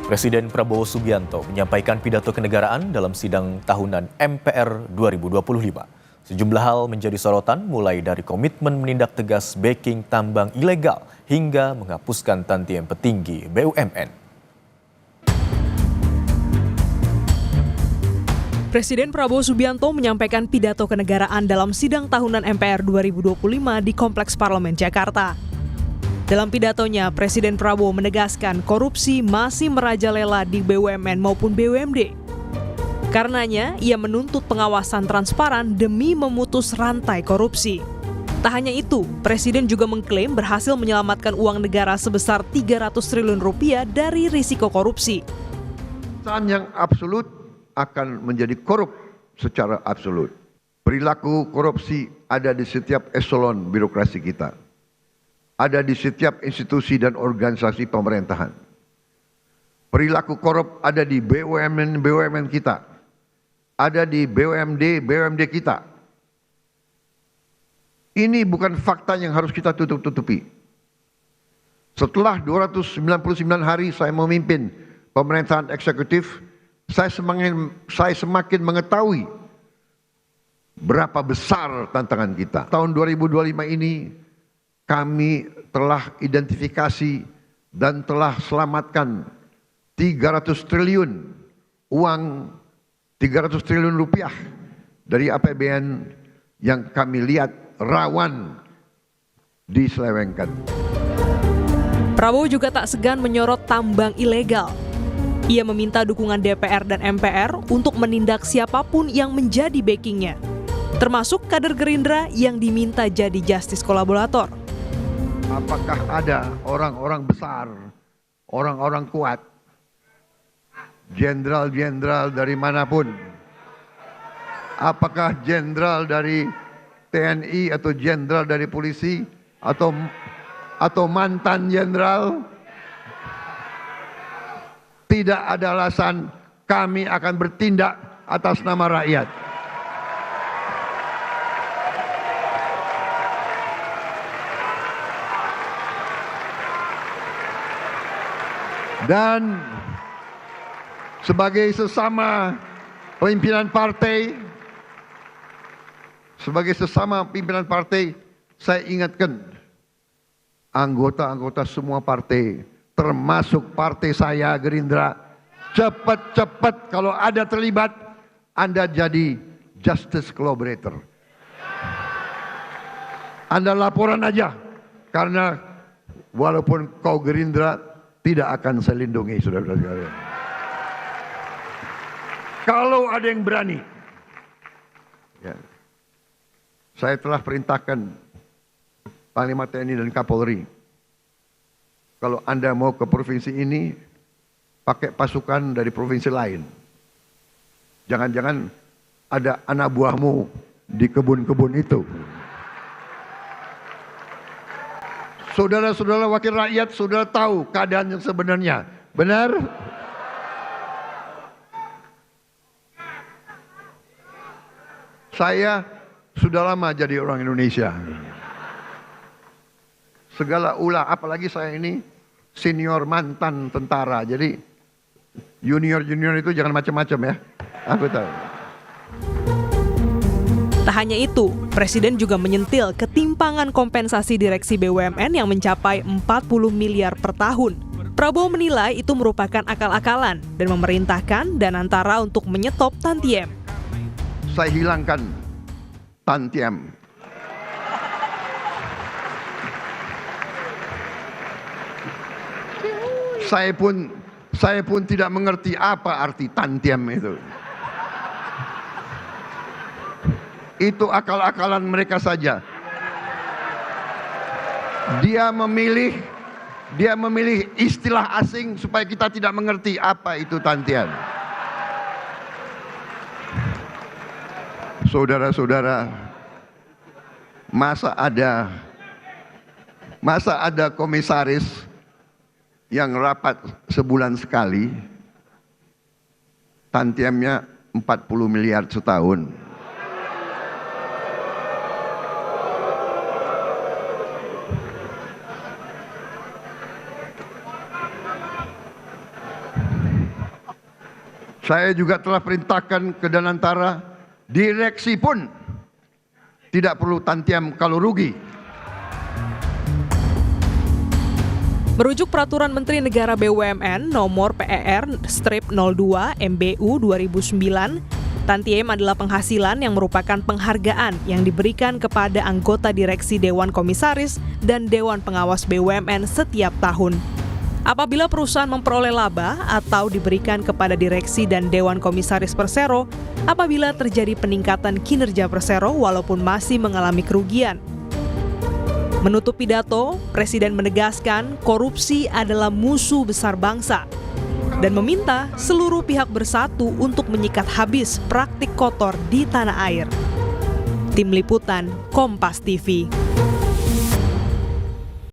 Presiden Prabowo Subianto menyampaikan pidato kenegaraan dalam sidang tahunan MPR 2025. Sejumlah hal menjadi sorotan mulai dari komitmen menindak tegas backing tambang ilegal hingga menghapuskan tantiem petinggi BUMN. Presiden Prabowo Subianto menyampaikan pidato kenegaraan dalam sidang tahunan MPR 2025 di Kompleks Parlemen Jakarta. Dalam pidatonya, Presiden Prabowo menegaskan korupsi masih merajalela di BUMN maupun BUMD. Karenanya, ia menuntut pengawasan transparan demi memutus rantai korupsi. Tak hanya itu, Presiden juga mengklaim berhasil menyelamatkan uang negara sebesar 300 triliun rupiah dari risiko korupsi. Yang absolut akan menjadi korup secara absolut. Perilaku korupsi ada di setiap eselon birokrasi kita. Ada di setiap institusi dan organisasi pemerintahan. Perilaku korup ada di BUMN kita. Ada di BUMD kita. Ini bukan fakta yang harus kita tutup-tutupi. Setelah 299 hari saya memimpin pemerintahan eksekutif, saya semakin mengetahui berapa besar tantangan kita. Tahun 2025 ini kami telah identifikasi dan telah selamatkan 300 triliun uang, 300 triliun rupiah dari APBN yang kami lihat rawan diselewengkan. Prabowo juga tak segan menyorot tambang ilegal. Ia meminta dukungan DPR dan MPR untuk menindak siapapun yang menjadi backingnya, termasuk kader Gerindra yang diminta jadi justice kolaborator. Apakah ada orang-orang besar, orang-orang kuat, jenderal-jenderal dari manapun? Apakah jenderal dari TNI atau jenderal dari polisi atau mantan jenderal? Tidak ada alasan kami akan bertindak atas nama rakyat. Dan sebagai sesama pimpinan partai, saya ingatkan anggota-anggota semua partai, termasuk partai saya Gerindra, cepat-cepat kalau ada terlibat, Anda jadi justice collaborator. Anda laporan aja, karena walaupun kau Gerindra, tidak akan saya lindungi, saudara-saudara. Kalau ada yang berani, ya, saya telah perintahkan Panglima TNI dan Kapolri, kalau Anda mau ke provinsi ini, pakai pasukan dari provinsi lain. Jangan-jangan ada anak buahmu di kebun-kebun itu. Saudara-saudara wakil rakyat sudah tahu keadaan yang sebenarnya. Benar? Saya sudah lama jadi orang Indonesia. Segala ulah, apalagi saya ini senior mantan tentara. Jadi junior-junior itu jangan macam-macam ya. Aku tahu. Tak hanya itu, Presiden juga menyentil ketimpangan kompensasi direksi BUMN yang mencapai 40 miliar per tahun. Prabowo menilai itu merupakan akal-akalan dan memerintahkan Danantara untuk menyetop tantiem. Saya hilangkan tantiem. Saya pun tidak mengerti apa arti tantiem itu. Itu akal-akalan mereka saja. Dia memilih istilah asing supaya kita tidak mengerti apa itu tantiem. Saudara-saudara, masa ada komisaris yang rapat sebulan sekali, tantiemnya 40 miliar setahun. Saya juga telah perintahkan ke Danantara, direksi pun tidak perlu tantiam kalau rugi. Merujuk Peraturan Menteri Negara BUMN nomor PER-02 MBU 2009, tantiem adalah penghasilan yang merupakan penghargaan yang diberikan kepada anggota direksi Dewan Komisaris dan Dewan Pengawas BUMN setiap tahun. Apabila perusahaan memperoleh laba atau diberikan kepada direksi dan Dewan Komisaris Persero, apabila terjadi peningkatan kinerja Persero walaupun masih mengalami kerugian. Menutup pidato, Presiden menegaskan korupsi adalah musuh besar bangsa dan meminta seluruh pihak bersatu untuk menyikat habis praktik kotor di tanah air. Tim Liputan, Kompas TV.